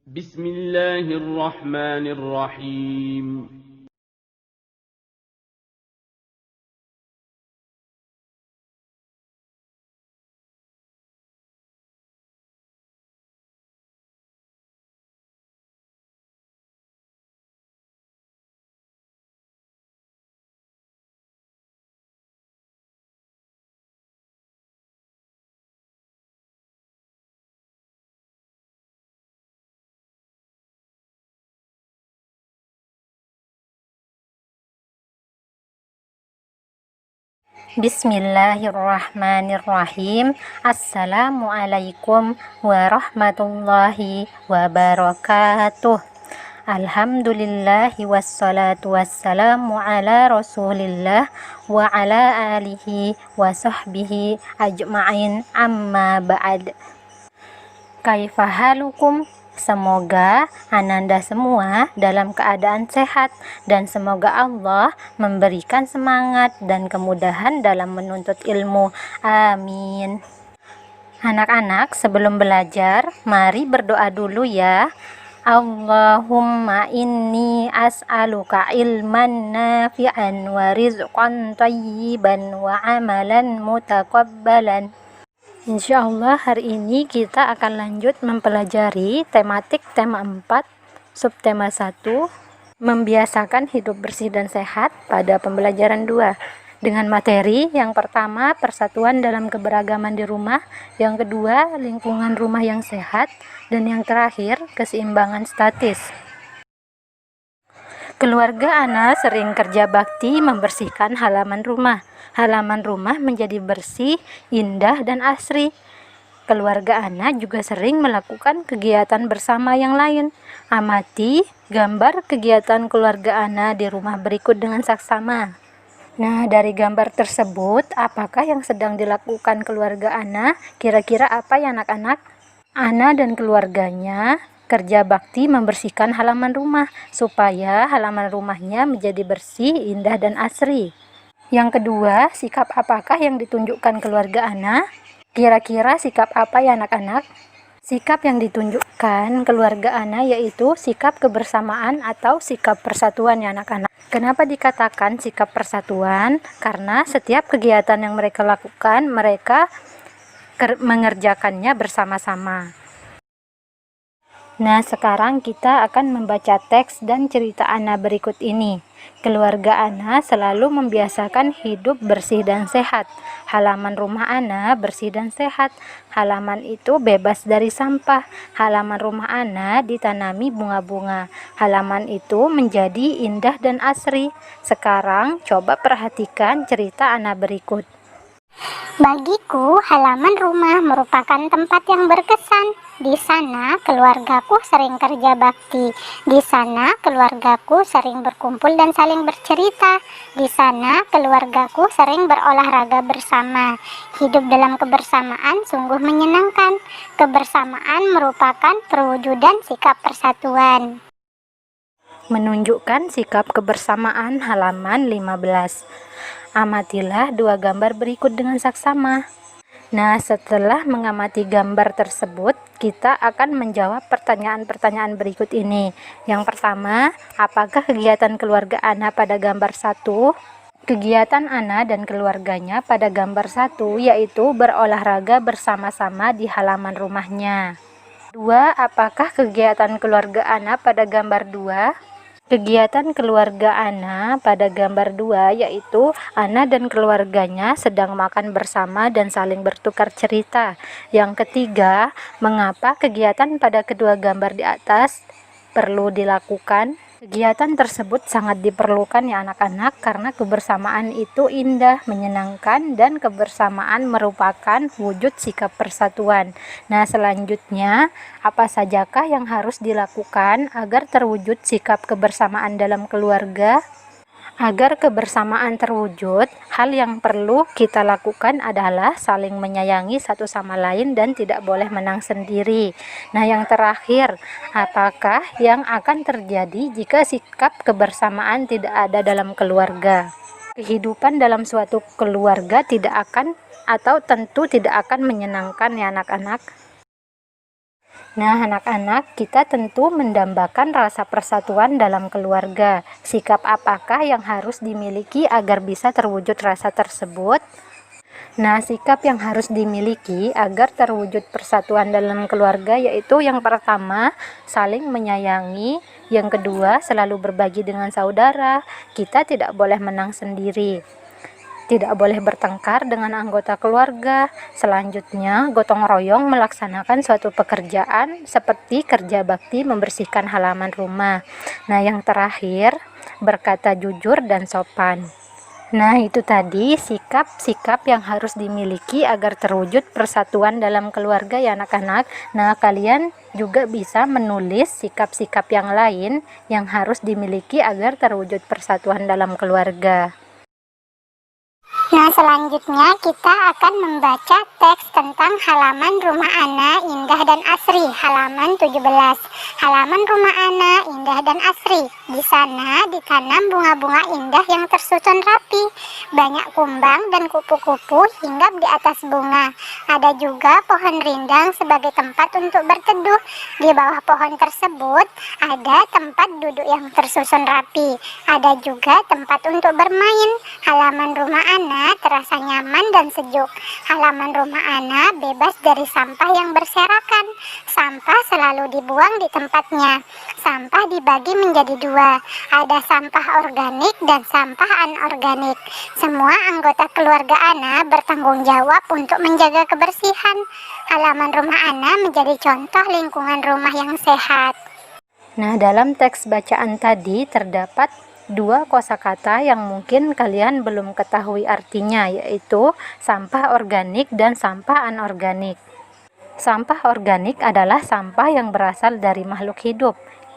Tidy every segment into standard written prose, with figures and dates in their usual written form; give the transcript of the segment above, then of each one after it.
بسم الله الرحمن الرحيم. Bismillahirrahmanirrahim. Assalamualaikum warahmatullahi wabarakatuh. Alhamdulillahi wassalatu wassalamu ala rasulillah wa ala alihi wa sahbihi ajma'in, amma ba'd. Kaifahalukum? Semoga ananda semua dalam keadaan sehat dan semoga Allah memberikan semangat dan kemudahan dalam menuntut ilmu. Amin. Anak-anak, sebelum belajar, mari berdoa dulu ya. Allahumma inni as'aluka ilman nafi'an wa rizqan thayyiban wa amalan mutaqabbalan. Insyaallah hari ini kita akan lanjut mempelajari tematik tema 4, subtema 1, membiasakan hidup bersih dan sehat pada pembelajaran 2. Dengan materi yang pertama, persatuan dalam keberagaman di rumah, yang kedua, lingkungan rumah yang sehat, dan yang terakhir, keseimbangan statis. Keluarga Ana sering kerja bakti membersihkan halaman rumah. Halaman rumah menjadi bersih, indah, dan asri. Keluarga Ana juga sering melakukan kegiatan bersama yang lain. Amati gambar kegiatan keluarga Ana di rumah berikut dengan saksama. Nah, dari gambar tersebut, apakah yang sedang dilakukan keluarga Ana? Kira-kira apa ya anak-anak? Ana dan keluarganya kerja bakti membersihkan halaman rumah supaya halaman rumahnya menjadi bersih, indah, dan asri. Yang kedua, sikap apakah yang ditunjukkan keluarga Ana? Kira-kira sikap apa ya anak-anak? Sikap yang ditunjukkan keluarga Ana yaitu sikap kebersamaan atau sikap persatuan ya anak-anak. Kenapa dikatakan sikap persatuan? Karena setiap kegiatan yang mereka lakukan, mereka mengerjakannya bersama-sama. Nah, sekarang kita akan membaca teks dan cerita Ana berikut ini. Keluarga Ana selalu membiasakan hidup bersih dan sehat. Halaman rumah Ana bersih dan sehat. Halaman itu bebas dari sampah. Halaman rumah Ana ditanami bunga-bunga. Halaman itu menjadi indah dan asri. Sekarang coba perhatikan cerita Ana berikut. Bagiku, halaman rumah merupakan tempat yang berkesan. Di sana, keluargaku sering kerja bakti. Di sana, keluargaku sering berkumpul dan saling bercerita. Di sana, keluargaku sering berolahraga bersama. Hidup dalam kebersamaan sungguh menyenangkan. Kebersamaan merupakan perwujudan sikap persatuan. Menunjukkan sikap kebersamaan halaman 15. Amatilah dua gambar berikut dengan saksama. Nah, setelah mengamati gambar tersebut, kita akan menjawab pertanyaan-pertanyaan berikut ini. Yang pertama, apakah kegiatan keluarga Ana pada gambar 1? Kegiatan Ana dan keluarganya pada gambar 1 yaitu berolahraga bersama-sama di halaman rumahnya. 2. Apakah kegiatan keluarga Ana pada gambar 2? Kegiatan keluarga Ana pada gambar 2 yaitu Ana dan keluarganya sedang makan bersama dan saling bertukar cerita. Yang ketiga, mengapa kegiatan pada kedua gambar di atas perlu dilakukan? Kegiatan tersebut sangat diperlukan ya anak-anak karena kebersamaan itu indah, menyenangkan, dan kebersamaan merupakan wujud sikap persatuan. Nah, selanjutnya, apa sajakah yang harus dilakukan agar terwujud sikap kebersamaan dalam keluarga? Agar kebersamaan terwujud, hal yang perlu kita lakukan adalah saling menyayangi satu sama lain dan tidak boleh menang sendiri. Nah, yang terakhir, apakah yang akan terjadi jika sikap kebersamaan tidak ada dalam keluarga? Kehidupan dalam suatu keluarga tidak akan atau tentu tidak akan menyenangkan ya anak-anak. Nah, anak-anak, kita tentu mendambakan rasa persatuan dalam keluarga. Sikap apakah yang harus dimiliki agar bisa terwujud rasa tersebut? Nah, sikap yang harus dimiliki agar terwujud persatuan dalam keluarga yaitu yang pertama, saling menyayangi. Yang kedua, selalu berbagi dengan saudara. Kita tidak boleh menang sendiri. Tidak boleh bertengkar dengan anggota keluarga. Selanjutnya, gotong royong melaksanakan suatu pekerjaan seperti kerja bakti membersihkan halaman rumah. Nah, yang terakhir, berkata jujur dan sopan. Nah, itu tadi sikap-sikap yang harus dimiliki agar terwujud persatuan dalam keluarga ya anak-anak. Nah, kalian juga bisa menulis sikap-sikap yang lain yang harus dimiliki agar terwujud persatuan dalam keluarga. Nah, selanjutnya kita akan membaca teks tentang halaman rumah Ana indah dan asri, halaman 17. Halaman rumah Ana indah dan asri. Di sana ditanam bunga-bunga indah yang tersusun rapi. Banyak kumbang dan kupu-kupu hinggap di atas bunga. Ada juga pohon rindang sebagai tempat untuk berteduh. Di bawah pohon tersebut ada tempat duduk yang tersusun rapi. Ada juga tempat untuk bermain. Halaman rumah Ana terasa nyaman dan sejuk. Halaman rumah Ana bebas dari sampah yang berserakan. Sampah selalu dibuang di tempatnya. Sampah dibagi menjadi dua. Ada sampah organik dan sampah anorganik. Semua anggota keluarga Ana bertanggung jawab untuk menjaga kebersihan. Halaman rumah Ana menjadi contoh lingkungan rumah yang sehat. Nah, dalam teks bacaan tadi terdapat dua kosakata yang mungkin kalian belum ketahui artinya, yaitu sampah organik dan sampah anorganik. Sampah organik adalah sampah yang berasal dari makhluk hidup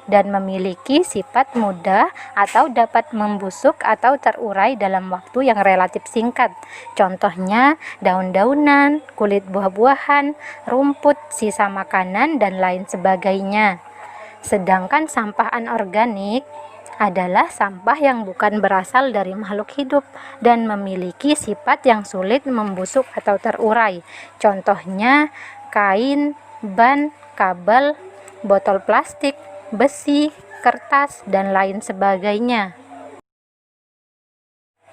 dan memiliki sifat mudah atau dapat membusuk atau terurai dalam waktu yang relatif singkat. Contohnya daun-daunan, kulit buah-buahan, rumput, sisa makanan, dan lain sebagainya. Sedangkan sampah anorganik adalah sampah yang bukan berasal dari makhluk hidup dan memiliki sifat yang sulit membusuk atau terurai. Contohnya kain, ban, kabel, botol plastik, besi, kertas, dan lain sebagainya.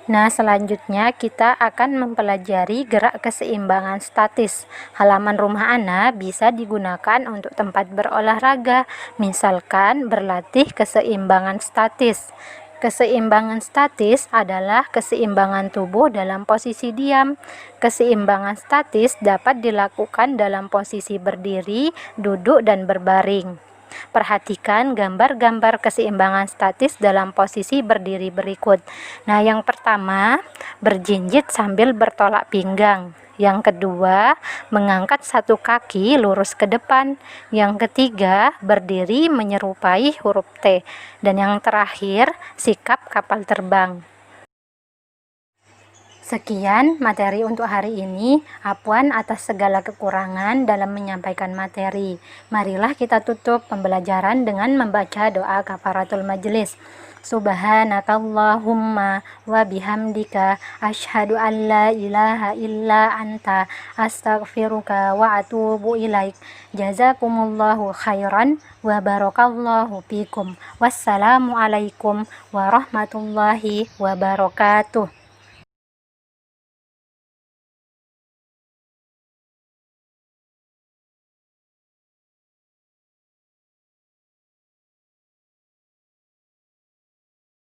Nah, selanjutnya kita akan mempelajari gerak keseimbangan statis. Halaman rumah Ana bisa digunakan untuk tempat berolahraga, misalkan berlatih keseimbangan statis. Keseimbangan statis adalah keseimbangan tubuh dalam posisi diam. Keseimbangan statis dapat dilakukan dalam posisi berdiri, duduk, dan berbaring. Perhatikan gambar-gambar keseimbangan statis dalam posisi berdiri berikut. Nah, yang pertama, berjinjit sambil bertolak pinggang. Yang kedua, mengangkat satu kaki lurus ke depan. Yang ketiga, berdiri menyerupai huruf T. Dan yang terakhir, sikap kapal terbang. Sekian materi untuk hari ini. Afwan atas segala kekurangan dalam menyampaikan materi. Marilah kita tutup pembelajaran dengan membaca doa kafaratul majelis. Subhanakallahumma wa bihamdika asyhadu an la ilaha illa anta astaghfiruka wa atubu ilaik. Jazakumullahu khairan wa barakallahu fikum. Wassalamualaikum warahmatullahi wabarakatuh.